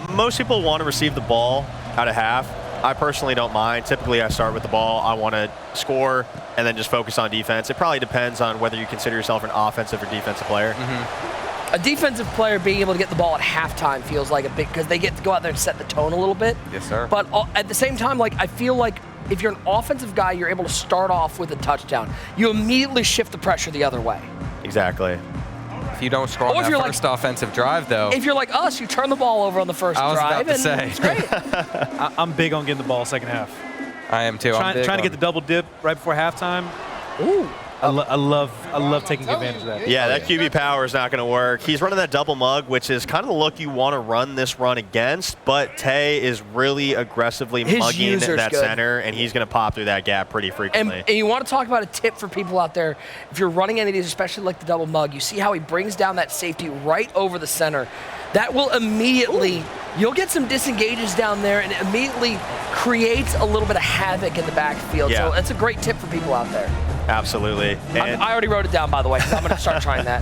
Most people want to receive the ball out of half. I personally don't mind. Typically, I start with the ball. I want to score and then just focus on defense. It probably depends on whether you consider yourself an offensive or defensive player. A defensive player being able to get the ball at halftime feels like a big, because they get to go out there and set the tone a little bit. Yes, sir. But at the same time, like, I feel like if you're an offensive guy, you're able to start off with a touchdown. You immediately shift the pressure the other way. Exactly. If you don't score on that first offensive drive, though. If you're like us, you turn the ball over on the first drive. I was about to and it's great. I'm big on getting the ball second half. I am too. Trying to get the double dip right before halftime. Ooh. I love taking advantage of that. Yeah, that QB power is not going to work. He's running that double mug, which is kind of the look you want to run this run against, but Tay is really aggressively mugging that center, and he's going to pop through that gap pretty frequently. And you want to talk about a tip for people out there. If you're running any of these, especially like the double mug, you see how he brings down that safety right over the center. That will immediately, you'll get some disengages down there, and it immediately creates a little bit of havoc in the backfield. Yeah. So that's a great tip for people out there. Absolutely. I already wrote it down, by the way, so I'm going to start trying that.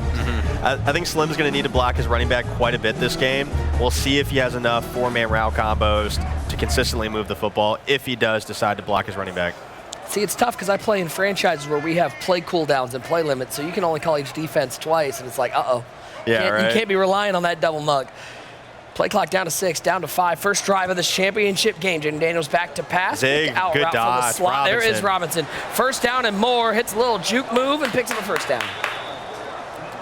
I think Slim's going to need to block his running back quite a bit this game. We'll see if he has enough four-man route combos to consistently move the football if he does decide to block his running back. See, it's tough because I play in franchises where we have play cooldowns and play limits, so you can only call each defense twice, and it's like, uh-oh. Yeah, right. You can't be relying on that double mug. Play clock down to 6, down to 5. First drive of this championship game. Jaden Daniels back to pass. Zig, out good route dodge. from the slot. There is Robinson. First down and more. Hits a little juke move and picks up a first down.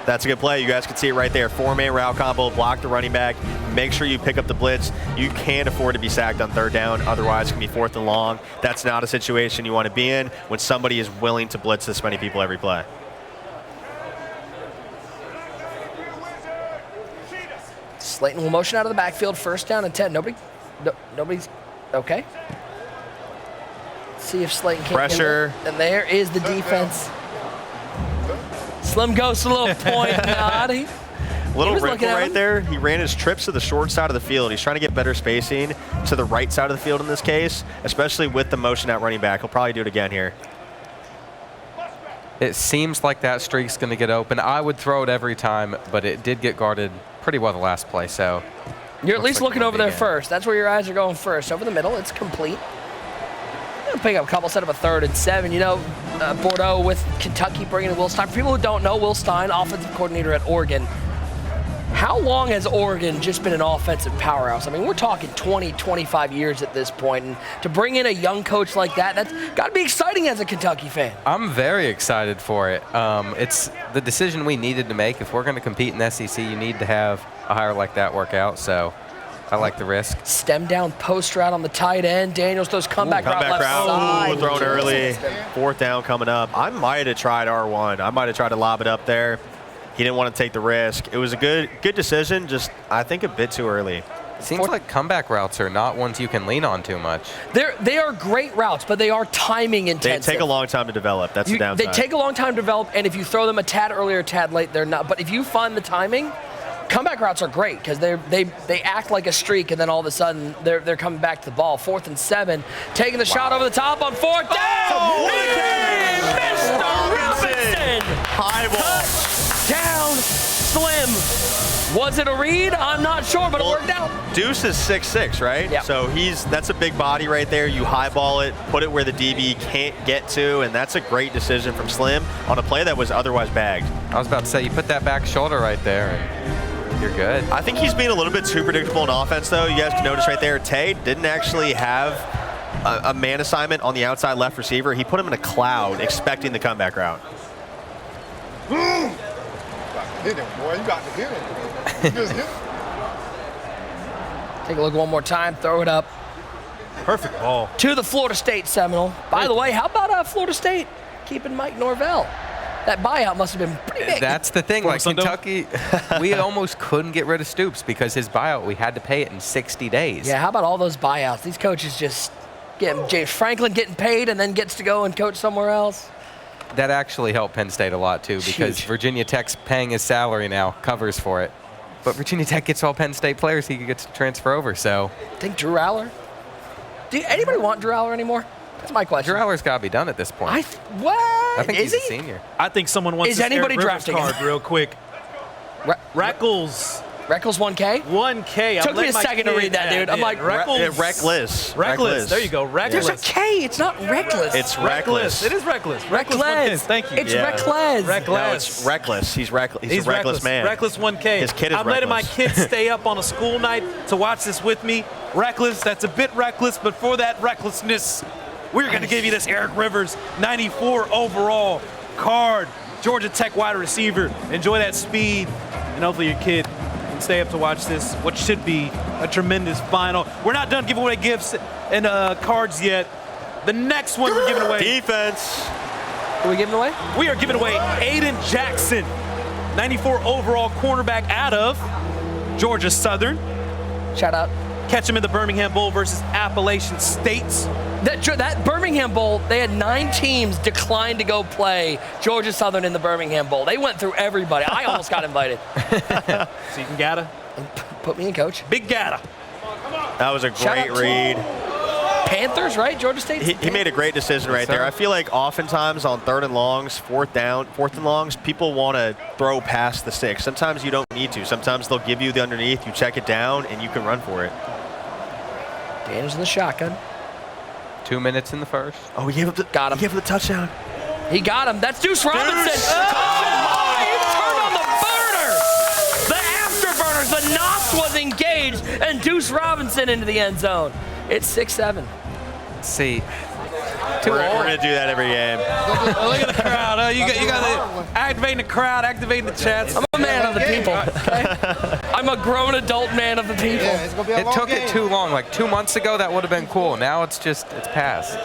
That's a good play. You guys can see it right there. Four-man route combo, block the running back. Make sure you pick up the blitz. You can't afford to be sacked on third down. Otherwise, it can be fourth and long. That's not a situation you want to be in when somebody is willing to blitz this many people every play. Slayton will motion out of the backfield. First down and 10. Nobody's okay. See if Slayton can pressure. And there is the defense. Slim goes to a little point nod. Little wrinkle right there. He ran his trips to the short side of the field. He's trying to get better spacing to the right side of the field in this case, especially with the motion out running back. He'll probably do it again here. It seems like that streak's going to get open. I would throw it every time, but it did get guarded pretty well the last play, so. You're at least looking over there first. That's where your eyes are going first. Over the middle, it's complete. Pick up a couple, set up a 3rd and 7. You know, Bordeaux with Kentucky bringing in Will Stein. For people who don't know, Will Stein, offensive coordinator at Oregon. How long has Oregon just been an offensive powerhouse? I mean, we're talking 20, 25 years at this point, and to bring in a young coach like that, that's got to be exciting as a Kentucky fan. I'm very excited for it. It's the decision we needed to make. If we're going to compete in the SEC, you need to have a hire like that work out, so I like the risk. Stem down post route on the tight end. Daniels those comeback route left side. Thrown early. 4th down coming up. I might have tried R1. I might have tried to lob it up there. He didn't want to take the risk. It was a good decision, just I think a bit too early. Seems like comeback routes are not ones you can lean on too much. They are great routes, but they are timing intensive. They take a long time to develop. That's the downside. They take a long time to develop, and if you throw them a tad earlier, a tad late, they're not. But if you find the timing, comeback routes are great because they act like a streak, and then all of a sudden they're coming back to the ball. 4th and 7, taking the shot over the top on 4th down. Mr. Robinson. High ball. Down, Slim. Was it a read? I'm not sure, but it worked out. Deuce is 6'6", right? Yep. So that's a big body right there. You highball it, put it where the DB can't get to, and that's a great decision from Slim on a play that was otherwise bagged. I was about to say, you put that back shoulder right there, and you're good. I think he's being a little bit too predictable in offense, though. You guys can notice right there, Tay didn't actually have a man assignment on the outside left receiver. He put him in a cloud expecting the comeback route. Hit him, boy. You got to hit him. You just hit him. Take a look one more time. Throw it up. Perfect ball. To the Florida State Seminole. By the way, how about Florida State keeping Mike Norvell? That buyout must have been pretty big. That's the thing. Like Kentucky, we almost couldn't get rid of Stoops because his buyout, we had to pay it in 60 days. Yeah, how about all those buyouts? These coaches just get James Franklin getting paid and then gets to go and coach somewhere else. That actually helped Penn State a lot, too, because Virginia Tech's paying his salary now, covers for it. But Virginia Tech gets all Penn State players he gets to transfer over, so. I think Drew Aller. Do anybody want Drew Aller anymore? That's my question. Drew Aller's got to be done at this point. What? I think Is he's he? a senior. I think someone wants Is this anybody Eric Rivers drafting card him? real quick. Rackles. Reckles 1K? 1K. Took me a second to read that, dude. I'm like, Reckless. There you go. Reckless. There's a K. It's not reckless. It's reckless. It is reckless. Reckless. 1K. Thank you. It's reckless. Reckless. No, it's reckless. He's reckless. He's a reckless man. Reckless 1K. His kid is I'm letting my reckless. kids stay up on a school night to watch this with me. Reckless. That's a bit reckless, but for that recklessness, we're going to give you this Eric Rivers 94 overall card. Georgia Tech wide receiver. Enjoy that speed, and hopefully your kid can stay up to watch this, what should be a tremendous final. We're not done giving away gifts and cards yet. The next one we're giving away. Defense. Are we giving away? We are giving away Aiden Jackson, 94 overall cornerback out of Georgia Southern. Shout out. Catch him in the Birmingham Bowl versus Appalachian State. That Birmingham Bowl, they had 9 teams decline to go play Georgia Southern in the Birmingham Bowl. They went through everybody. I almost got invited. So you can Gata. Put me in, coach. Big Gata. That was a Shout great out to read. Panthers, right? Georgia State? He made a great decision right there. I feel like oftentimes on 3rd and longs, 4th and longs, people want to throw past the sticks. Sometimes you don't need to. Sometimes they'll give you the underneath, you check it down, and you can run for it. Daniels in the shotgun. 2 minutes in the first. Oh, he gave up the, Got him. He gave up the touchdown. He got him. That's Deuce Robinson. Oh, he turned on the burner. The afterburners. The NOS was engaged, and Deuce Robinson into the end zone. It's 6-7. Let's see. We're going to do that every game. Look at the crowd. You got activating the crowd, activating the chats. I'm a man of the people. Okay? I'm a grown adult man of the people. Yeah, it's gonna be a It long took game. it too long. Like 2 months ago, that would have been cool. Now it's past.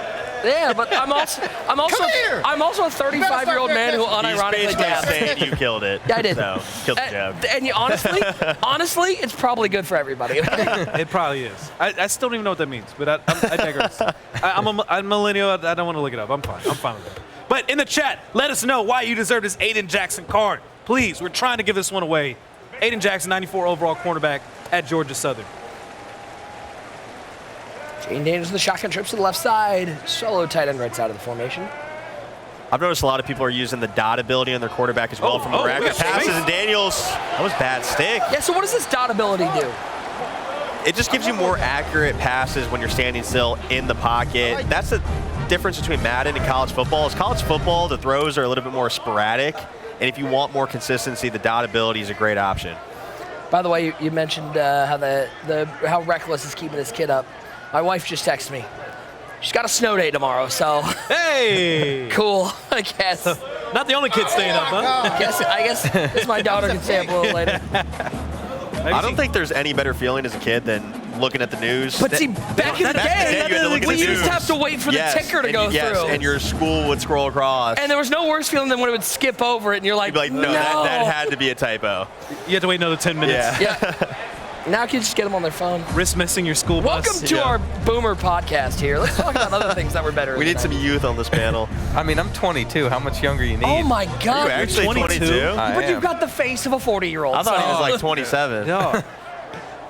Yeah, but I'm also here. a 35-year-old man who He's unironically basically dabs. saying you killed it. Yeah, I did. So, killed the jab. And you, honestly, it's probably good for everybody. Okay? It probably is. I still don't even know what that means, but I digress. I'm a millennial. I don't want to look it up. I'm fine. I'm fine with it. But in the chat, let us know why you deserve this Aiden Jackson card. Please, we're trying to give this one away. Aiden Jackson, 94 overall cornerback at Georgia Southern. Jane Daniels in the shotgun trips to the left side. Solo tight end right side of the formation. I've noticed a lot of people are using the dot ability on their quarterback as well from the rack. look at Passes, space. and Daniels, that was bad stick. Yeah, so what does this dot ability do? It just gives you more accurate passes when you're standing still in the pocket. That's the difference between Madden and college football. Is college football, the throws are a little bit more sporadic, and if you want more consistency, the dot ability is a great option. By the way, you mentioned how reckless is keeping his kid up. My wife just texted me. She's got a snow day tomorrow, so Hey! cool, I guess. Not the only kid staying up, huh? I guess my daughter can stay up a little later. I don't think there's any better feeling as a kid than looking at the news. But see, back in the day, you had to look at we the used to news. have to wait for the ticker to go Yes, through. and your school would scroll across. And there was no worse feeling than when it would skip over it, and you're like, You'd be like, no, that had to be a typo. You have to wait another 10 minutes. Yeah. Yeah. Now kids just get them on their phone. Risk missing your school bus. Welcome to our Boomer podcast here. Let's talk about other things that were better. We need some youth on this panel. I mean, I'm 22. How much younger you need? Oh my Are God! you actually 22? I But am. you've got the face of a 40-year-old. I thought he was so- like 27. Yeah.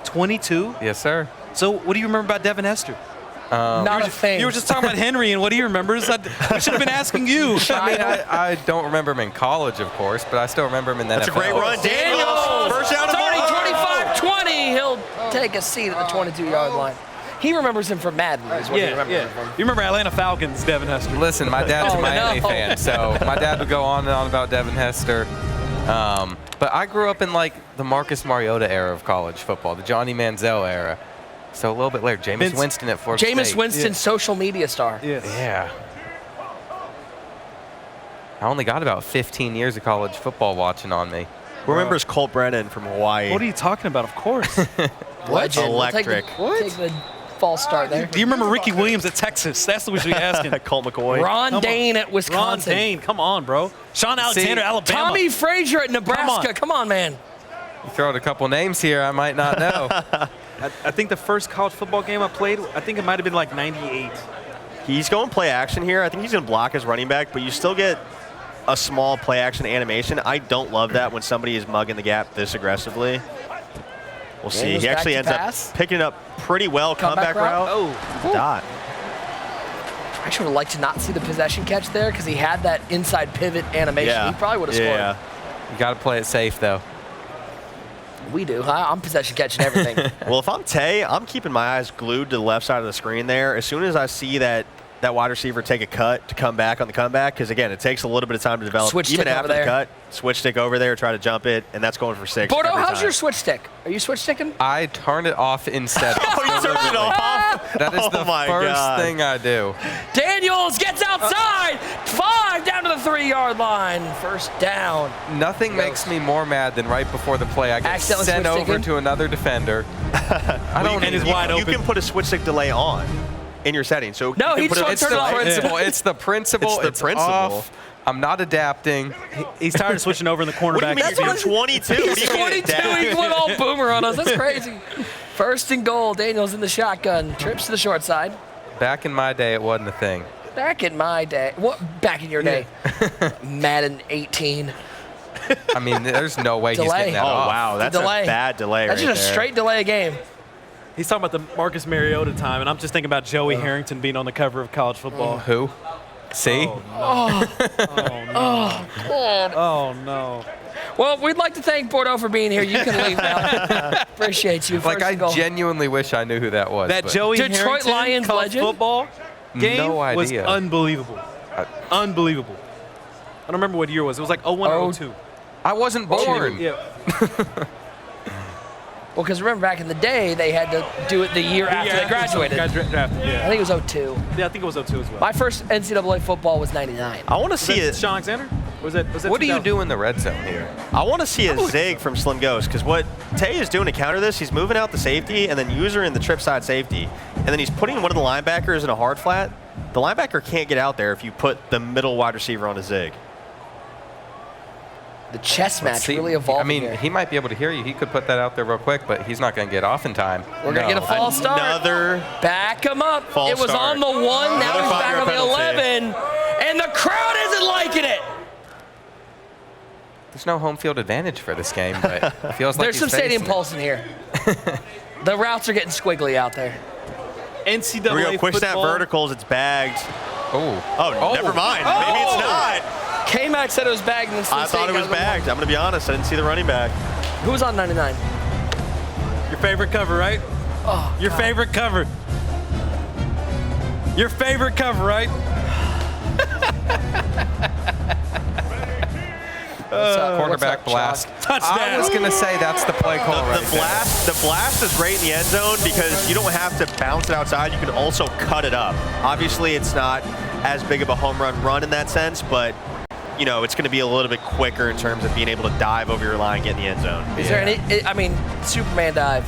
22? Yes, sir. So what do you remember about Devin Hester? Not a thing. You were just talking about Henry, and what do you remember? I should have been asking you. I mean, I don't remember him in college, of course, but I still remember him in the That's NFL. a great run. Daniels, first down. 30, 25, 20. He'll take a seat at the 22-yard line. He remembers him from Madden. Is what he remembers him from. You remember Atlanta Falcons, Devin Hester? Listen, my dad's Oh, a Miami no. fan, so my dad would go on and on about Devin Hester. But I grew up in like the Marcus Mariota era of college football, the Johnny Manziel era. So a little bit later, Jameis Winston at Florida Jameis State. Winston, social media star. Yes. Yeah. I only got about 15 years of college football watching on me. Who remembers Colt Brennan from Hawaii? What are you talking about? Of course. Legend. We'll Electric. Take the false start there. Do you remember Ricky Williams at Texas? That's what we should be asking. Colt McCoy. Ron Dane at Ron Wisconsin. Dane, come on, bro. Sean Alexander, Alabama. Tommy Frazier at Nebraska. Come on, man. You throw out a couple names here, I might not know. I think the first college football game I played, I think it might have been like 98. He's going play action here. I think he's going to block his running back, but you still get a small play action animation. I don't love that when somebody is mugging the gap this aggressively. We'll see. Daniels He back actually to ends pass. up picking it up pretty well. Comeback route. Oh, Dot. I actually would like to not see the possession catch there because he had that inside pivot animation. Yeah. He probably would have scored. Yeah. You got to play it safe, though. We do. I'm possession catching everything. Well, if I'm Tay, I'm keeping my eyes glued to the left side of the screen there. As soon as I see that wide receiver take a cut to come back on the comeback, because, again, it takes a little bit of time to develop. Switch even stick after over there. the cut, switch stick over there, try to jump it, and that's going for 6. Bordeaux, every how's time. your switch stick? Are you switch sticking? I turn it off instead. Oh, you turned it off? That is the my first God. thing I do. Daniels gets outside. 5 down to the 3-yard line. First down. Nothing makes me more mad than right before the play I get Accidentally sent switch over sticking? to another defender. I don't and it's need- wide You open. can put a switch stick delay on in your settings. So No, you he can put just it It's the Turn it off. principle. It's the principle. It's the It's principle. off. I'm not adapting. He's tired of switching over in the What do you cornerback. mean? That's You're what 22. What do He's you mean 22. He adapt? went all boomer on us. That's crazy. First and goal. Daniels in the shotgun. Trips to the short side. Back in my day, it wasn't a thing. Back in my day. What? Back in your day? Madden 18. I mean, there's no way he's Delay. getting that Oh, off. wow. That's delay. a bad delay That's right just a there. straight delay game. He's talking about the Marcus Mariota time, and I'm just thinking about Joey Harrington being on the cover of college football. Who? See? Oh, no. Well, we'd like to thank Bordeaux for being here. You can leave now. Appreciate you. Like, First I and goal. genuinely wish I knew who that was. That but Joey Detroit Harrington Lions college legend? football game No was idea. unbelievable. Unbelievable. I don't remember what year it was. It was like 01 or 02. I wasn't born. Yeah. Well, because remember back in the day, they had to do it the year after they graduated. Got drafted, I yeah. think it was 02. Yeah, I think it was 02 as well. My first NCAA football was 99. I want to Was see that it. Sean Alexander? Was that What do you 2000? do in the red zone here? I want to see a zig from Slim Ghost, because what Tay is doing to counter this, he's moving out the safety and then user in the trip side safety, and then he's putting one of the linebackers in a hard flat. The linebacker can't get out there if you put the middle wide receiver on a zig. The chess match See, really evolved I mean, here. he might be able to hear you. He could put that out there real quick, but he's not going to get off in time. We're going to get a false start. Another. Back him up. False It was start. on the 1. Now Another he's back on the five-yard penalty. 11. And the crowd isn't liking it. There's no home field advantage for this game, but it feels like There's he's some stadium facing it. pulse in here. The routes are getting squiggly out there. NCAA Here we go. Quick snap football. verticals. It's bagged. Oh, Never mind. Maybe it's not. K-Mac said it was bagged. And I thought it was bagged. I'm going to be honest. I didn't see the running back. Who was on 99? Your favorite cover, right? Oh, Your favorite cover. Your favorite cover, right? Quarterback blast. Touchdown. I was going to say that's the play call right The there. blast is right in the end zone because you don't have to bounce it outside. You can also cut it up. Obviously, it's not as big of a home run in that sense, but you know it's going to be a little bit quicker in terms of being able to dive over your line, get in the end zone. Is there any? I mean, Superman dive.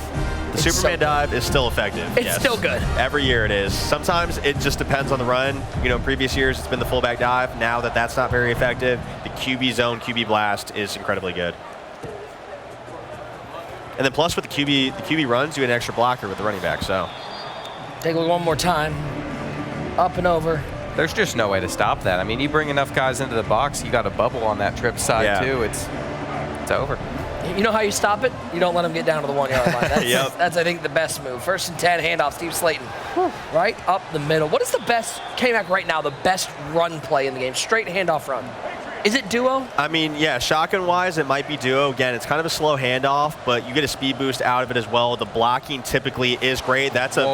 The It's Superman so dive is still effective. It's yes. still good. Every year it is. Sometimes it just depends on the run. You know, in previous years it's been the fullback dive. Now that that's not very effective, the QB zone, QB blast is incredibly good. And then plus with the QB runs, you get an extra blocker with the running back. So Take a look one more time. Up and over. There's just no way to stop that. I mean, you bring enough guys into the box, you got a bubble on that trip side Yeah. too. It's over. You know how you stop it? You don't let them get down to the 1 yard line. That's, Yep. that's I think, the best move. 1st and 10, handoff, Steve Slayton. Right up the middle. What is the best, K-Mac right now, the best run play in the game? Straight handoff run. Is it duo? I mean, yeah, shotgun-wise, it might be duo. Again, it's kind of a slow handoff, but you get a speed boost out of it as well. The blocking typically is great. That's a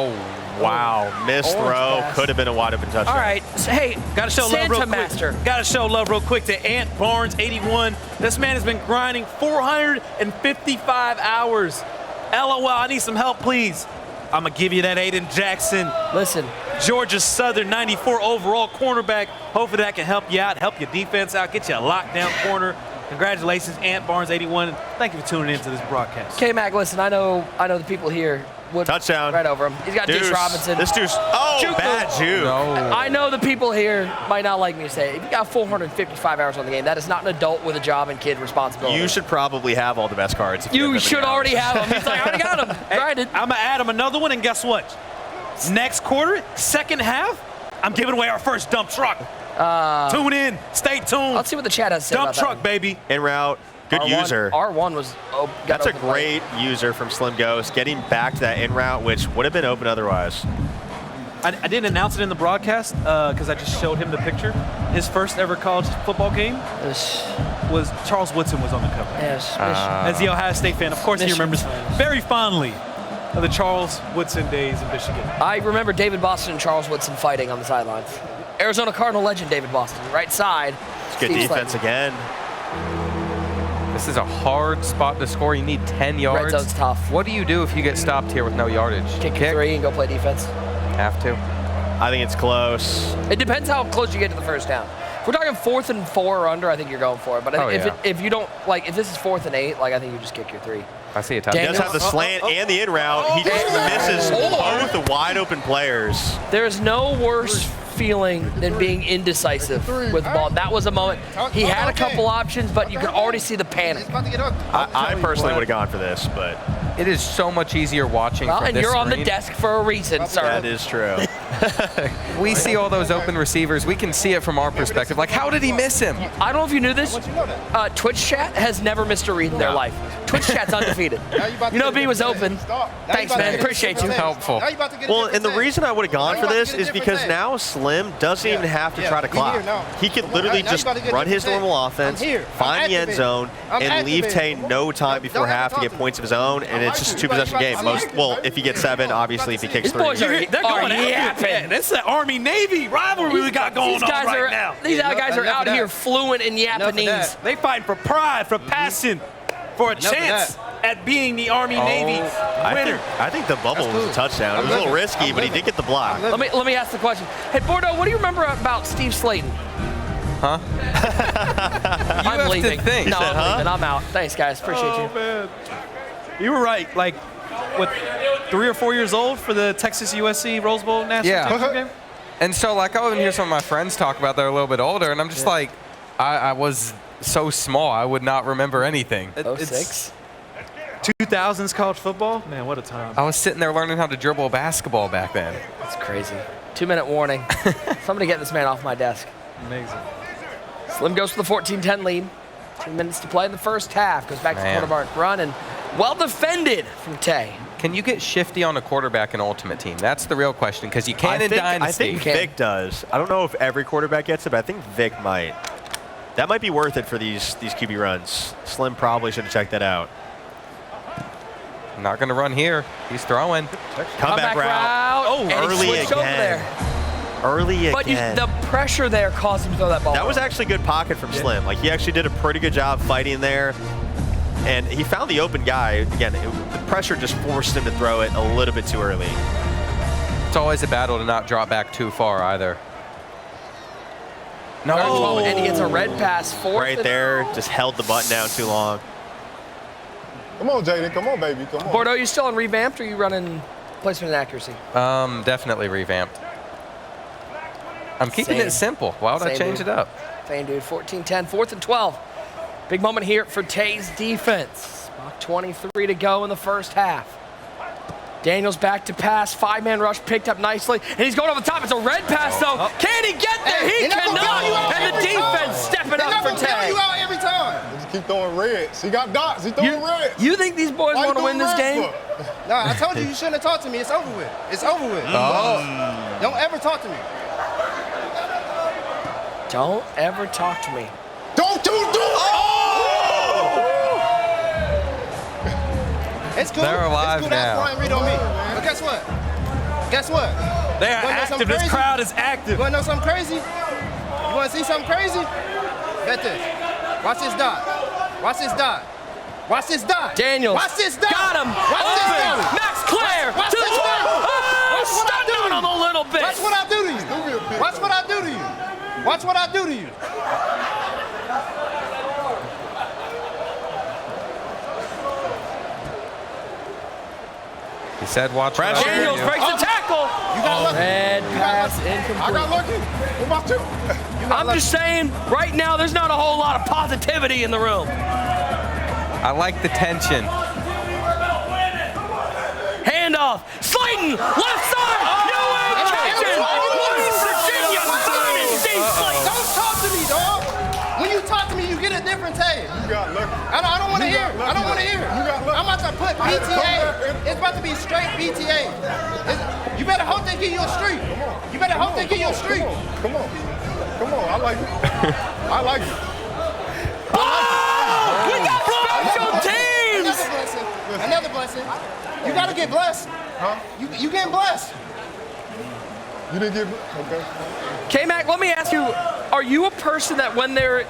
wow missed Orange throw. pass. Could have been a wide open touchdown. All right. So, hey, Got to show love Santa real quick. Master. Got to show love real quick to Ant Barnes, 81. This man has been grinding 455 hours. LOL, I need some help, please. I'm going to give you that Aiden Jackson, Listen, Georgia Southern, 94 overall cornerback. Hopefully that can help you out, help your defense out, get you a lockdown corner. Congratulations, Ant Barnes, 81. Thank you for tuning into this broadcast. K-Mac, listen, I know the people here would Touchdown. right over him. He's got Deuce Robinson. This Deuce. Oh, Juke bad move. juke. No. I know the people here might not like me to say it. If you got 455 hours on the game, that is not an adult with a job and kid responsibility. You should probably have all the best cards. If You have should them already hours. have them. He's like, I already got them. Grinded. I'm going to add him another one, and guess what? Next quarter, second half, I'm giving away our first dump truck. Tune in. Stay tuned. Let's see what the chat has to say Dump about truck, that. baby. In route. Good R1, user. R1 was got That's a open late. great user from Slim Ghost, getting back to that in route, which would have been open otherwise. I didn't announce it in the broadcast because I just showed him the picture. His first ever college football game was Charles Woodson was on the cover. Yes. As the Ohio State fan, of course, he remembers very fondly of the Charles Woodson days in Michigan. I remember David Boston and Charles Woodson fighting on the sidelines. Arizona Cardinal legend David Boston, right side. It's good defense again. This is a hard spot to score. You need 10 yards. Red zone's tough. What do you do if you get stopped here with no yardage? Kick your 3 and go play defense. Have to. I think it's close. It depends how close you get to the first down. If we're talking 4th and 4 or under, I think you're going for it. But if you don't, like, if this is 4th and 8, like, I think you just kick your 3. I see a touchdown. He does have the slant and the in route. He just misses both the wide open players. There's no worse feeling than being indecisive with the ball. That was a moment. He had a couple options, but you could already see the panic. I personally would have gone for this, but It is so much easier watching from and this you're on the screen. desk for a reason, sir. that is true. We see all those open receivers. We can see it from our perspective. Like, how did he miss him? I don't know if you knew this. Twitch chat has never missed a read in their life. Twitch chat's undefeated. You know, B was open. Thanks, man. Appreciate you. Helpful. Well, and the reason I would have gone for this is because now Slim doesn't even have to try to clock. He could literally just run his normal offense, find the end zone, and leave Tay no time before half to get points of his own, and it's just a 2-possession game. Well, if he gets 7, obviously if he kicks 3. boys are- They're going yapping. after it. That's the Army-Navy rivalry we got going on right now. These guys are out here fluent in Japanese. They fight for pride, for passion, for a chance at being the Army-Navy winner. I think the bubble was a touchdown. It was a little risky, but he did get the block. Let me ask the question. Hey, Bordeaux, what do you remember about Steve Slayton? Huh? I'm have to leaving. think. No, He said, I'm leaving. I'm out. Thanks, guys. Appreciate you. Man. You were right. Like, what, 3 or 4 years old for the Texas USC Rose Bowl national championship game? And so, like, I often hear some of my friends talk about they're a little bit older, and I'm just like, I was so small, I would not remember anything. It's 06? 2000s college football? Man, what a time. I was sitting there learning how to dribble a basketball back then. That's crazy. 2-minute warning. Somebody get this man off my desk. Amazing. Slim goes for the 14-10 lead. 2 minutes to play in the first half. Goes back to the Man. quarterback run and well defended from Tay. Can you get shifty on a quarterback in Ultimate Team? That's the real question, because you can in I Dynasty. think Vic does. I don't know if every quarterback gets it, but I think Vic might. That might be worth it for these QB runs. Slim probably should have checked that out. Not going to run here. He's throwing. Comeback route. Oh, and he early switched over again. there. Early But again. the pressure there caused him to throw that ball. That was actually good pocket from Slim. Like, he actually did a pretty good job fighting there. And he found the open guy. Again, the pressure just forced him to throw it a little bit too early. It's always a battle to not drop back too far either. No, and he gets a red pass. Right there, just held the button down too long. Come on, Jaden. Come on, baby. Come on. Bordeaux, you still on revamped or you running placement and accuracy? Definitely revamped. I'm keeping Same. it simple. Why would I Same, change dude. it up? Same, dude. 14-10, 4th and 12. Big moment here for Tay's defense. About 23 to go in the first half. Daniels back to pass. 5-man rush picked up nicely. And he's going over the top. It's a red pass, though. Can he get there? He cannot. And the defense stepping up for Tay. you out every time. Just keep throwing reds. He got dots. He throwing reds. You think these boys Why you want to win throwing this reds game? for? Nah, I told you you shouldn't have talked to me. It's over with. It's over with. Don't ever talk to me. Don't ever talk to me. Don't you do it! It's cool. They're alive it's cool. now. That's Read on me. But guess what? Guess what? They are Wanna know active. something This crazy? crowd is active. You want to know something crazy? You want to see something crazy? Bet this. Watch this dot. Watch this dot. Watch this dot. Daniels. Watch this dot. Got him. Watch this Open. dot. Max Claire Watch to the this top. dot. Oh, Watch what I stunned do on to him you. a little bit. Watch what I do to you. Watch what I do to you. Watch what I do to you. He said, watch what I Pressure. do Daniels you. breaks the tackle. You got lucky. Red pass I incomplete. got lucky. What about you? I'm just saying, right now, there's not a whole lot of positivity in the room. I like the tension. Handoff. Slayton, left side. New England Captain. West Virginia Dynasty Slayton. Don't talk to me, dog. When you talk to me, you get a different take. You got lucky. I don't want to You hear got it. lucky. I don't want to hear it. You got lucky. I'm about to put I had to come back BTA. and- It's about to be straight BTA. You better hope they give you a streak. You better hope they give you a streak. Come on. I like it. I like it. Oh, we got special teams. Another blessing. You gotta get blessed. Huh? You getting blessed. You didn't get okay. K-Mac, let me ask you, are you a person that when there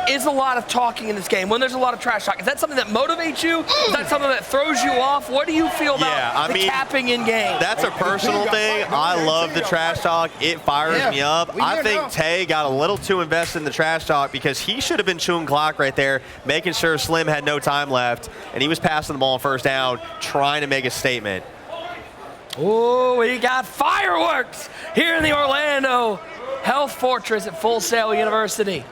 is a lot of talking in this game, when there's a lot of trash talk, is that something that motivates you? Is that something that throws you off? What do you feel about the capping in game? That's a personal thing. I love the trash talk. It fires me up. I think Tay got a little too invested in the trash talk because he should have been chewing clock right there, making sure Slim had no time left, and he was passing the ball on first down, trying to make a statement. Oh, we got fireworks here in the Orlando Health Fortress at Full Sail University.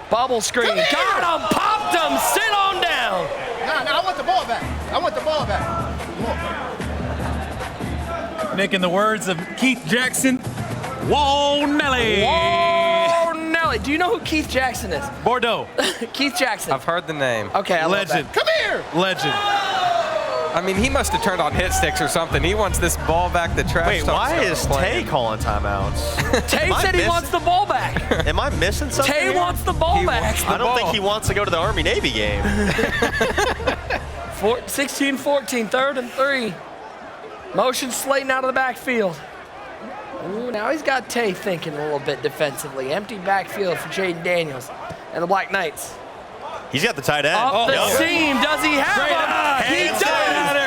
Bubble screen, got him, popped him, sit on down. Nah, I want the ball back. Come on. Nick, in the words of Keith Jackson, Whoa Nelly. Whoa, Nelly. Do you know who Keith Jackson is? Bordeaux. Keith Jackson. I've heard the name. Okay, I love Legend. that. Come here. Legend. I mean, he must have turned on hit sticks or something. He wants this ball back. The trash. Wait, why is Tay calling timeouts? Tay said he wants the ball back. Am I missing something? Tay here? wants the ball back. I don't think he wants to go to the Army-Navy game. 16-14, 3rd and 3. Motion Slayton out of the backfield. Ooh, now he's got Tay thinking a little bit defensively. Empty backfield for Jaden Daniels and the Black Knights. He's got the tight end. Up the seam. Does he have him? He does.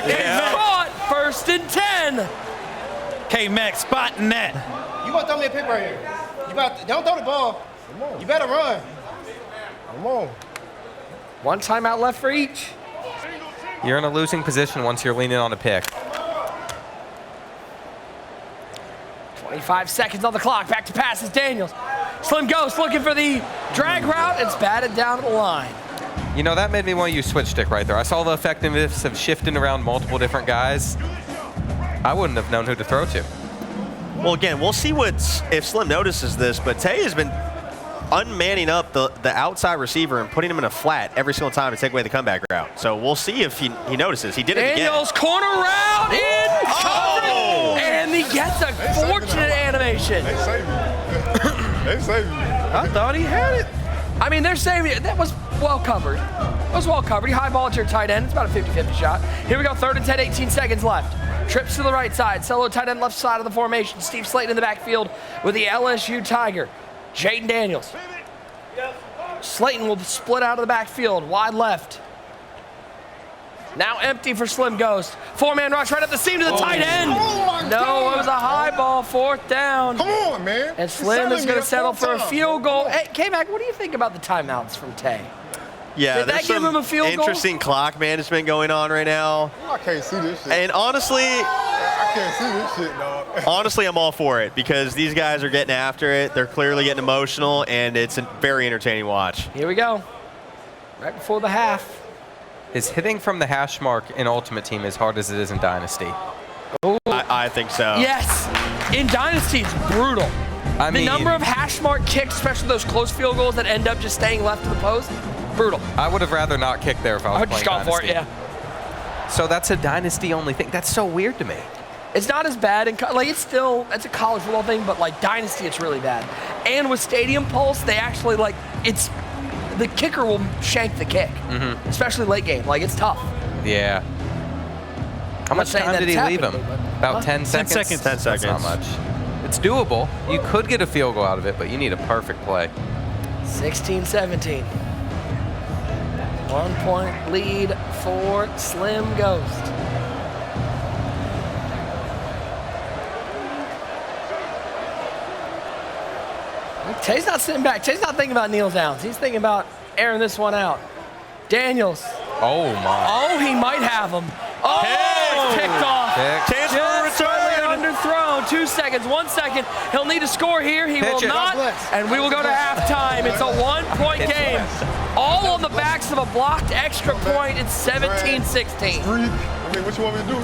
It's caught. 1st and 10. K-Mac spotting that. You gonna throw me a pick right here. Don't throw the ball. You better run. Come on. One timeout left for each. You're in a losing position once you're leaning on a pick. 25 seconds on the clock. Back to passes. Daniels. Slim Ghost looking for the drag route. It's batted down the line. You know, that made me want to use switch stick right there. I saw the effectiveness of shifting around multiple different guys. I wouldn't have known who to throw to. Well, again, we'll see if Slim notices this, but Tay has been unmanning up the outside receiver and putting him in a flat every single time to take away the comeback route. So we'll see if he notices. He did it again. Daniels corner route in coverage, and he gets a fortunate animation. They saved me. They saved me. I thought he had it. I mean, they're saving it. That was well covered. It was well covered. He high ball to your tight end. It's about a 50-50 shot. Here we go, 3rd and 10, 18 seconds left. Trips to the right side. Solo tight end left side of the formation. Steve Slayton in the backfield with the LSU Tiger. Jaden Daniels. Slayton will split out of the backfield, wide left. Now empty for Slim Ghost. 4-man rush right up the seam to the tight end. No, it was a high ball, 4th down. Come on, man. And Slim is going to settle for a field goal. Hey, K-Mac, what do you think about the timeouts from Tay? Yeah, Did that there's give some him a field goal? interesting clock management going on right now. I can't see this shit. And honestly, I can't see this shit, dog. honestly, I'm all for it because these guys are getting after it. They're clearly getting emotional, and it's a very entertaining watch. Here we go. Right before the half. Is hitting from the hash mark in Ultimate Team as hard as it is in Dynasty? I think so. Yes. In Dynasty, it's brutal. I The mean, number of hash mark kicks, especially those close field goals that end up just staying left of the post, brutal. I would have rather not kicked there if I was I would playing just go for it, Dynasty. yeah. So that's a Dynasty only thing. That's so weird to me. It's not as bad, it's a college football thing, but like Dynasty, it's really bad. And with Stadium Pulse, they actually the kicker will shank the kick, especially late game. Like, it's tough. Yeah. How much saying time that did he it's leave him? happening, but- About 10 seconds? 10 seconds. That's not much. It's doable. You could get a field goal out of it, but you need a perfect play. 16-17. 1 point lead for Slim Ghost. Tay's not sitting back. Tay's not thinking about kneel downs. He's thinking about airing this one out. Daniels. Oh, my. Oh, he might have him. Oh, it's picked off. Pick. Just slightly underthrown. 2 seconds, 1 second. He'll need to score here. He will Pitch it. not. And we will go to halftime. It's a 1 point game. All on the backs of a blocked extra point. It's 17-16. I mean, what you want me to do?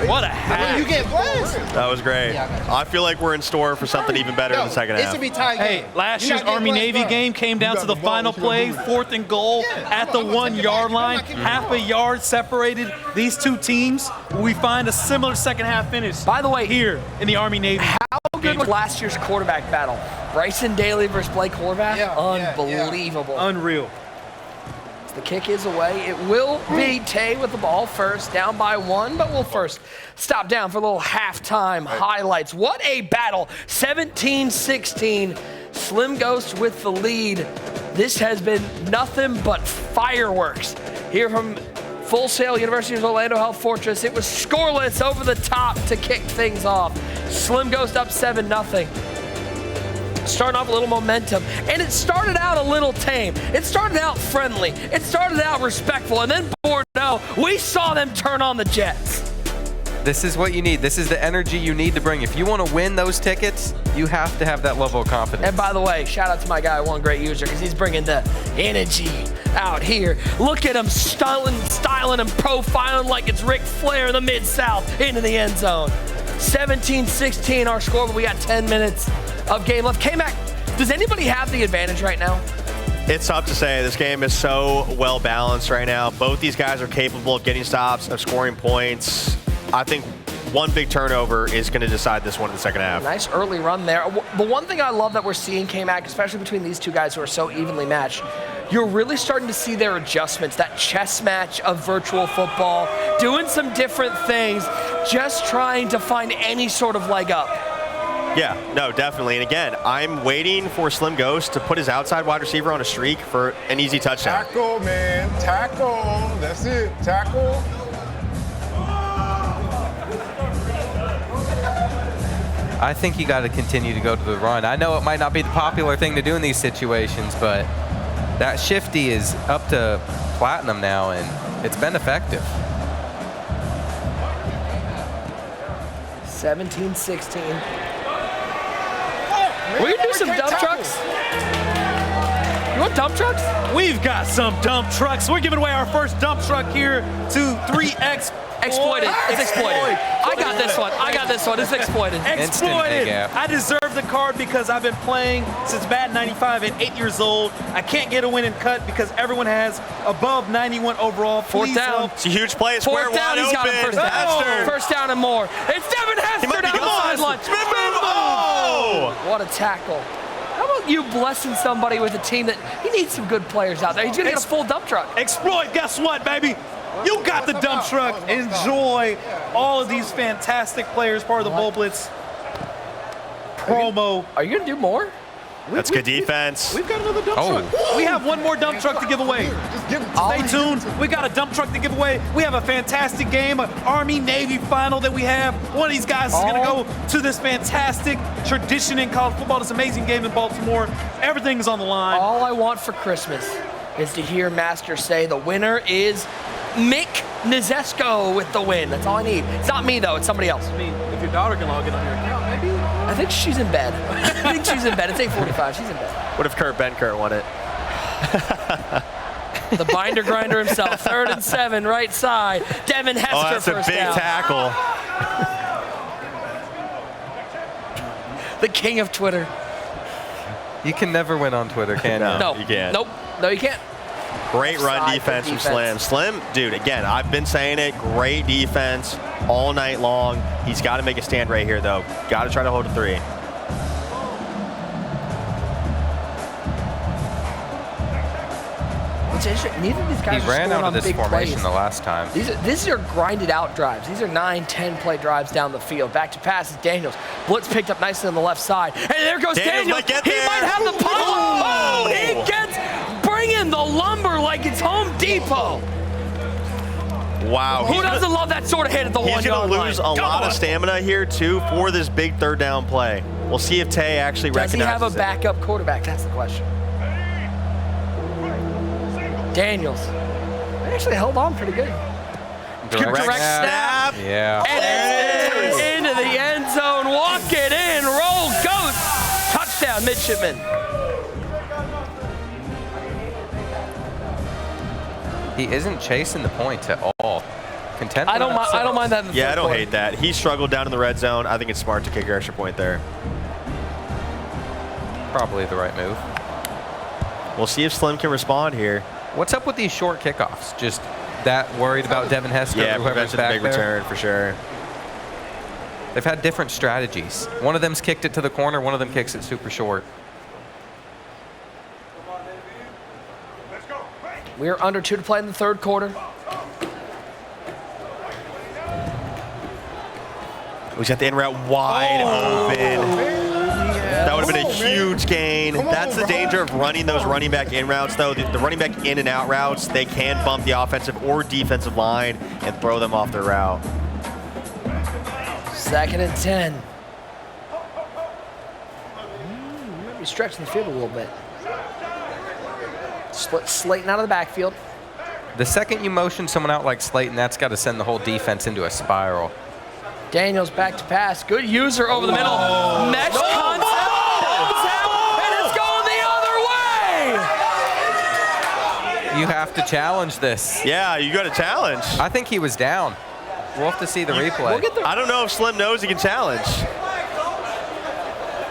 What a When hack. you get blessed. That was great. Yeah, I got you. I feel like we're in store for something even better in the second It half. should be tight Hey, game. last You're year's not getting Army-Navy blessed, bro. game came down You to got the the ball, final what you gonna play, do? 4th and goal Yeah, at the I'm gonna take it 1-yard back. I'm line. not keeping Half the a ball. yard separated these two teams. We find a similar second half finish. By the way, here in the Army-Navy. How good was last year's quarterback battle? Bryson Daly versus Blake Horvath? Yeah, Unbelievable. Unreal. The kick is away. It will be Tay with the ball first, down by 1, but we'll first stop down for a little halftime highlights. What a battle. 17-16. Slim Ghost with the lead. This has been nothing but fireworks. Here from Full Sail, University of Orlando Health Fortress, it was scoreless over the top to kick things off. Slim Ghost up 7-0. Starting off a little momentum, and it started out a little tame. It started out friendly. It started out respectful, and then Bordeaux, we saw them turn on the Jets. This is what you need. This is the energy you need to bring. If you want to win those tickets, you have to have that level of confidence. And by the way, shout out to my guy, One Great User, because he's bringing the energy out here. Look at him styling and profiling like it's Ric Flair in the Mid-South into the end zone. 17-16 our score, but we got 10 minutes of game left. K-Mac, does anybody have the advantage right now? It's tough to say. This game is so well balanced right now. Both these guys are capable of getting stops, of scoring points. I think one big turnover is going to decide this one in the second half. Nice early run there. The one thing I love that we're seeing, K-Mac, especially between these two guys who are so evenly matched, you're really starting to see their adjustments, that chess match of virtual football, doing some different things, just trying to find any sort of leg up. Yeah, no, definitely. And again, I'm waiting for Slim Ghost to put his outside wide receiver on a streak for an easy touchdown. Tackle, man. Tackle. That's it. Tackle. I think you got to continue to go to the run. I know it might not be the popular thing to do in these situations, but that shifty is up to platinum now, and it's been effective. 17-16. We can do some dump trucks. You want dump trucks? We've got some dump trucks. We're giving away our first dump truck here to 3X. Exploited. It's exploited. I got this one. I got this one. It's exploited. Instant big Exploited. app. I deserve the card because I've been playing since Madden 95 at 8 years old. I can't get a win and cut because everyone has above 91 overall. Fourth Please down. help. It's a huge play. It's square Fourth down. wide He's got him open. first down. Hester. First down and more. It's Devin He Hester might be down the gone. sideline. Oh! What a tackle. How about you blessing somebody with a team that he needs some good players out there? He's going to get a full dump truck. Exploit. Guess what, baby? You got the dump truck. Enjoy all of these fantastic players, part of the Bull Blitz promo. Are you going to do more? That's good defense. We've got another dump Oh. truck. We have one more dump truck to give away. Just give it. Stay tuned. We got a dump truck to give away. We have a fantastic game, an Army-Navy final that we have. One of these guys is going to go to this fantastic tradition in college football, this amazing game in Baltimore. Everything's on the line. All I want for Christmas is to hear Master say the winner is Mick Nizesko with the win. That's all I need. It's not me, though. It's somebody else. I mean, if your daughter can log in on your account, maybe. I think she's in bed. I think she's in bed. It's 8:45. She's in bed. What if Kurt Benkert won it? The binder grinder himself. 3rd and 7, right side. Devin Hester Oh, that's a first big down. tackle. The king of Twitter. You can never win on Twitter, can you? No. you can't. Nope. No, you can't. Great run Offside defense for from Slim. defense. Slim, dude, again, I've been saying it, great defense all night long. He's got to make a stand right here, though. Got to try to hold a 3. It's interesting. Neither of these guys He are ran scoring out on of this big formation plays. the last time. These are grinded out drives. These are 9, 10 play drives down the field. Back to passes. Daniels. Blitz picked up nicely on the left side. And there goes Daniels Daniels. might get He there. might have the pop. Oh, he gets bringing the lumber like it's Home Depot. Wow. Who doesn't love that sort of hit at the 1 He's yard going to line? lose a Come lot on. of stamina here, too, for this big 3rd down play. We'll see if Tay actually Does he recognizes have a it. backup quarterback? That's the question. Daniels. They actually held on pretty good. Direct snap. Yeah. And it's into the end zone. Walk it in. Roll Ghost. Touchdown, midshipman. He isn't chasing the points at all. intent. I don't mind that in the Yeah, third I don't quarter. hate that. He struggled down in the red zone. I think it's smart to kick your extra point there. Probably the right move. We'll see if Slim can respond here. What's up with these short kickoffs? Just that worried about Devin Hester? Yeah, whoever's prevention back big there? return for sure. They've had different strategies. One of them's kicked it to the corner. One of them kicks it super short. We are under 2 to play in the third quarter. We got the in route wide open. That would have been a huge gain. That's the danger of running those running back in routes, though. The running back in and out routes, they can bump the offensive or defensive line and throw them off their route. 2nd and 10. Might be stretching the field a little bit. Split Slayton out of the backfield. The second you motion someone out like Slayton, that's got to send the whole defense into a spiral. Daniels back to pass. Good user over the middle. Mesh concept. And it's going the other way. You have to challenge this. Yeah, you got a challenge. I think he was down. We'll have to see the replay. We'll get the I don't know if Slim knows he can challenge.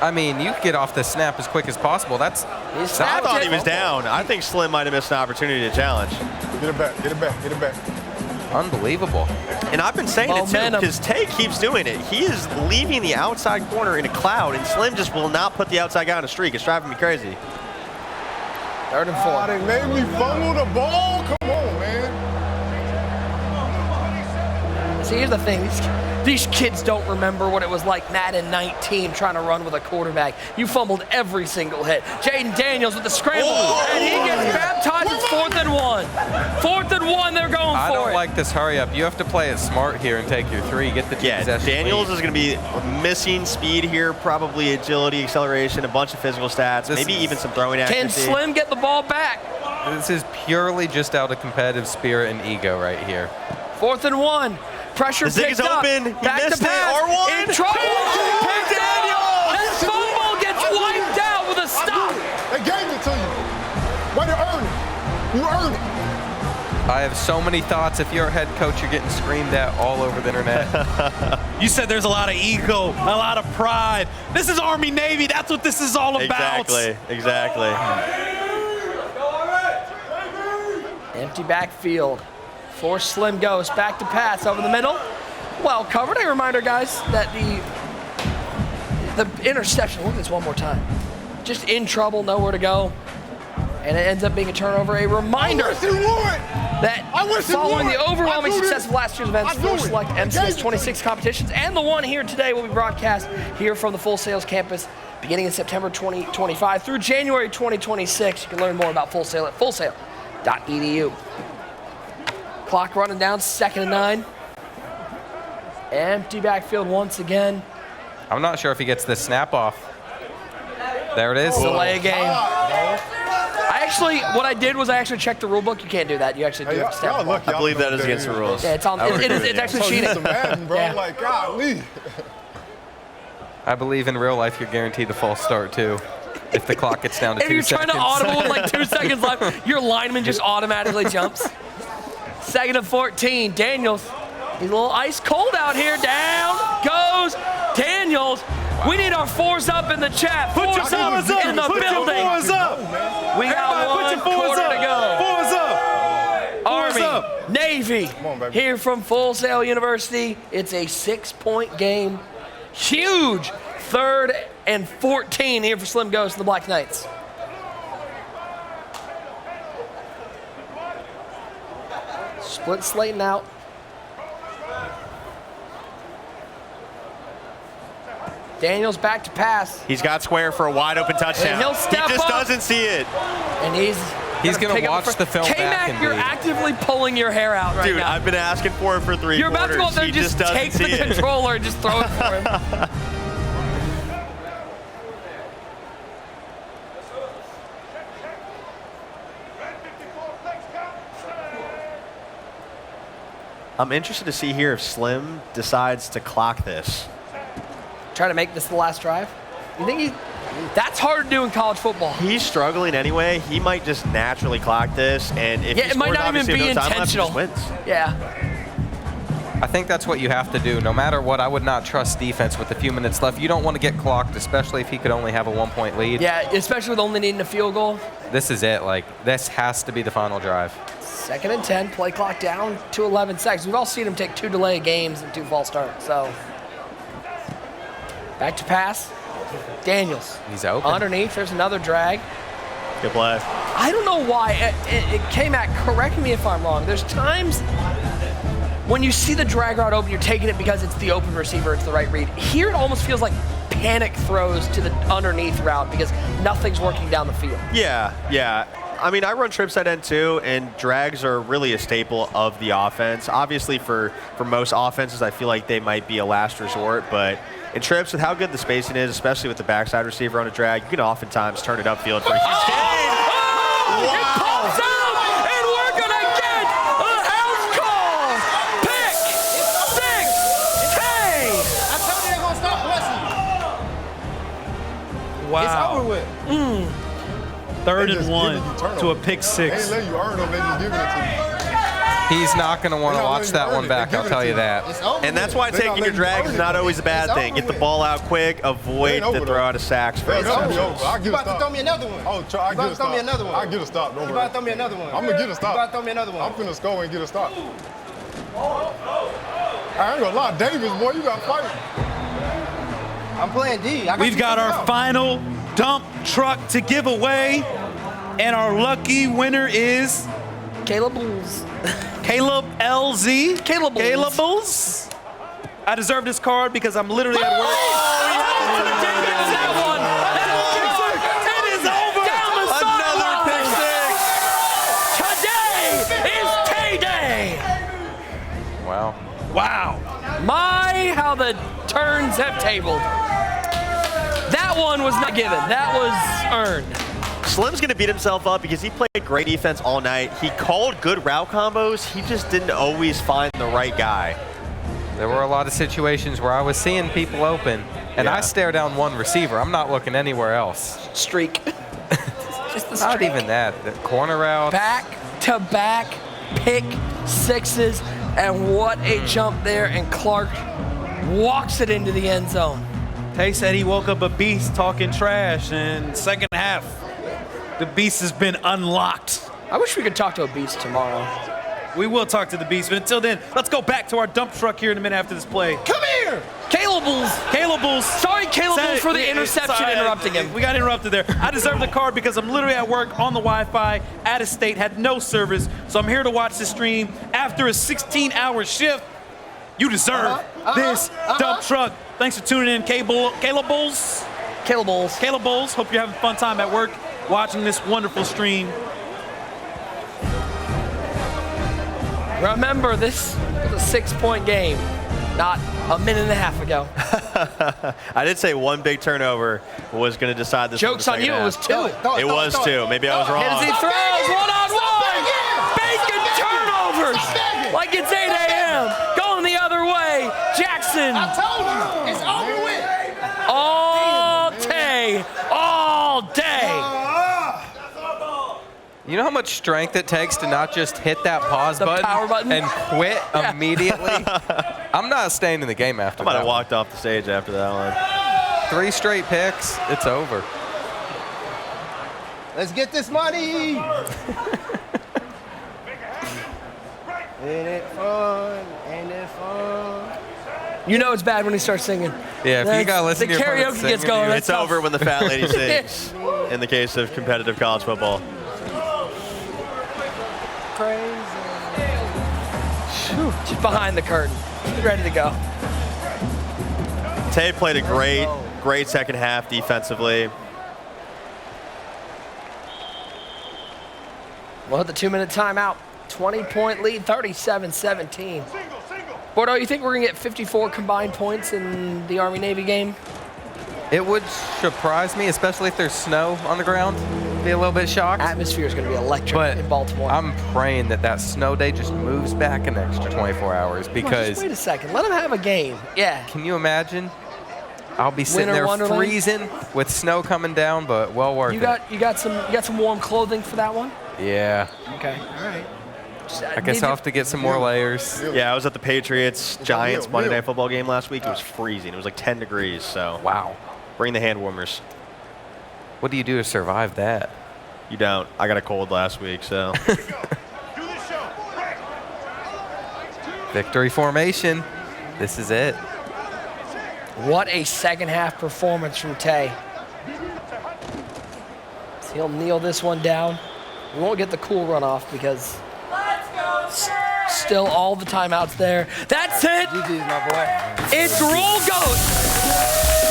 I mean, you get off the snap as quick as possible. That's I thought he was down. I think Slim might have missed an opportunity to challenge. Get it back, get it back, get it back. unbelievable. And I've been saying it too, because Tay keeps doing it. He is leaving the outside corner in a cloud, and Slim just will not put the outside guy on a streak. It's driving me crazy. 3rd and 4. They made me fumble the ball. Come on, man. See, here's the thing. These kids don't remember what it was like Madden 19 trying to run with a quarterback. You fumbled every single hit. Jaden Daniels with the scramble, and he gets baptized. It's 4th and 1. 4th and 1, they're going for it. I don't like this hurry up. You have to play it smart here and take your 3. Get the possession Daniels lead. is going to be missing speed here, probably agility, acceleration, a bunch of physical stats, maybe even some throwing accuracy. Can Slim get the ball back? This is purely just out of competitive spirit and ego right here. 4th and 1. Pressure The zig picked is up. open. He Back missed to it. pass. R1. In trouble. Pick Daniels. And fumble gets wiped out with a stop. They gave it to you. Way to earn it. You earned it. I have so many thoughts. If you're a head coach, you're getting screamed at all over the internet. You said there's a lot of ego, a lot of pride. This is Army Navy. That's what this is all about. Exactly. Empty backfield. Force Slim Ghost back to pass over the middle. Well covered. I remind our guys that the interception, look at this one more time. Just in trouble, nowhere to go. And it ends up being a turnover. A reminder that following the overwhelming success of last year's events, 4 select MCS 26 competitions, and the one here today will be broadcast here from the Full Sail's campus beginning in September 2025 through January 2026. You can learn more about Full Sail at fullsail.edu. Clock running down, 2nd and 9. Empty backfield once again. I'm not sure if he gets the snap off. There it is. Delay a game. What I did was I actually checked the rule book. You can't do that. You actually do have to step the ball. I believe that is against the rules. Yeah, it's actually cheating. It's Madden, bro. Yeah. Like, golly. I believe in real life you're guaranteed a false start too. If the clock gets down to 2 If you're seconds. trying to audible with like 2 seconds left, your lineman just automatically jumps. 2nd and 14. Daniels. He's a little ice cold out here. Down goes Daniels. We need our 4s up in the chat. 4s up in the building. We got one quarter to go. 4s up. Army, up. Navy, on, baby. here from Full Sail University. It's a 6-point game. Huge 3rd and 14 here for Slim Ghost and the Black Knights. Split Slayton out. Daniels back to pass. He's got square for a wide open touchdown. And he'll step he just up. doesn't see it. And he's gonna pick up watch the film back K-Mac, and you're leave. actively pulling your hair out right Dude, now. I've been asking for it for 3 You're about to go up there and He just doesn't take the see it. controller and just throw it for him. I'm interested to see here if Slim decides to clock this. Try to make this the last drive. You think that's hard to do in college football. He's struggling anyway. He might just naturally clock this, and if he It might scores not even obviously be no time left, he intentional. just wins. Yeah. I think that's what you have to do. No matter what, I would not trust defense with a few minutes left. You don't want to get clocked, especially if he could only have a 1-point lead. Yeah, especially with only needing a field goal. This is it. Like, this has to be the final drive. 2nd and 10, play clock down to 11 seconds. We've all seen him take 2 delay games and 2 false starts. So, back to pass. Daniels. He's open. Underneath, there's another drag. Good play. I don't know why. It came at, correct me if I'm wrong, there's times when you see the drag route open, you're taking it because it's the open receiver, it's the right read. Here it almost feels like panic throws to the underneath route because nothing's working down the field. Yeah. I mean, I run trips at end too, and drags are really a staple of the offense. Obviously, for most offenses, I feel like they might be a last resort, but in trips, with how good the spacing is, especially with the backside receiver on a drag, you can oftentimes turn it upfield for a huge gain. It pops out, and we're going to get a house call. Pick 6K. I told you they're going to stop blessing you. Wow. It's over with. 3rd They and just 1 giving you turnovers. to a pick They ain't 6. letting you earn them, they just giving it to you. He's not going to want to They're not watch letting that you one earn it. back, They're I'll giving tell it you to that. It's over And that's with. why They're not taking your letting you drag earn is it. not always a bad It's thing. over Get the with. ball out quick, avoid It ain't the over, throw though. out of sacks for Hey, that'll be interceptions. over. I'll You get a about to throw stop. me another one. I'll You about to throw me another one. I'll get a stop. Don't You worry. about to throw me another one. I'm going to get a stop. You about to throw me another one. I'm finna score and get a stop. I ain't gonna lie, Davis, boy, you got fight. I'm playing D. I We've you got figured our out. final dump truck to give away, and our lucky winner is Caleb Bulls. Caleb LZ. Caleb Bulls. Caleb Bulls. I deserve this card because I'm literally at work. That one. It is over. Down the Another pick six. sideline. Today is payday. Wow. Wow. My, how the turns have tabled. That one was not given. That was earned. Slim's going to beat himself up because he played great defense all night. He called good route combos. He just didn't always find the right guy. There were a lot of situations where I was seeing people open, and Yeah. I stare down one receiver. I'm not looking anywhere else. Streak. Just the Not streak. even that. The corner route. Back to back pick sixes, and what a jump there, and Clark walks it into the end zone. Tay said he woke up a beast talking trash, and second half, the beast has been unlocked. I wish we could talk to a beast tomorrow. We will talk to the beast, but until then, let's go back to our dump truck here in a minute after this play. Come here. Caleb Bulls. Caleb Bulls. Sorry, Caleb Bulls, for the interception Sorry, interrupting him. We got interrupted there. I deserve the card because I'm literally at work on the Wi-Fi, out of state, had no service, so I'm here to watch the stream after a 16-hour shift. You deserve this dump truck. Thanks for tuning in, Caleb Bulls. Caleb Bulls. Caleb Bulls, hope you're having a fun time at work watching this wonderful stream. Remember, this was a 6-point game, not a minute and a half ago. I did say one big turnover was going to decide this. Joke's on you, it was 2. It was 2. Maybe I was Hit as he wrong. throws, one-on-one. Bacon turnovers like it's 8 a.m. Going the other way. Jackson. I told you. It's over with. All day. All day. You know how much strength it takes to not just hit that pause The button, power button? and quit Yeah. immediately? I'm not staying in the game after I might that have one. walked off the stage after that one. 3 straight picks, it's over. Let's get this money. Ain't it fun? Ain't it fun? You know it's bad when he starts singing. Yeah, if you gotta listen the to your opponent karaoke gets singing, going. dude, That's It's tough. over when the fat lady sings, in the case of competitive college football. Crazy. Just behind the curtain. Ready to go. Tay played a great second half defensively. We'll hit the 2-minute timeout. 20-point lead, 37-17. Bordeaux, you think we're going to get 54 combined points in the Army-Navy game? It would surprise me, especially if there's snow on the ground. Be a little bit shocked. Atmosphere is going to be electric But in Baltimore. I'm praying that snow day just moves back an extra 24 hours Come on, just because wait a second. Let them have a game. Yeah. can you imagine? I'll be sitting Winter there wonderland? freezing with snow coming down, but well worth You it. got some warm clothing for that one? Yeah. Okay. All right. I guess I'll have to get some more layers. Yeah, I was at the Patriots-Giants Neil, Monday Neil. Night Football game last week. It was freezing. It was like 10 degrees, so Wow. bring the hand warmers. What do you do to survive that? You don't. I got a cold last week, so. Victory formation. This is it. What a second half performance from Tay. So he'll kneel this one down. We won't get the cool run off because still all the timeouts there. That's it. GG's, my boy. It's Roll Goat.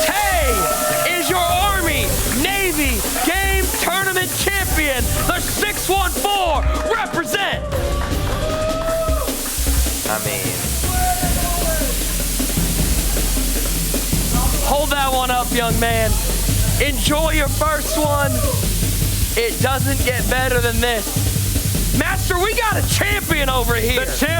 Tay is your Army Navy Game Tournament champion. The 614 represent. I mean, Hold that one up, young man. Enjoy your first one. It doesn't get better than this. Master, we got a champion over here. The champion.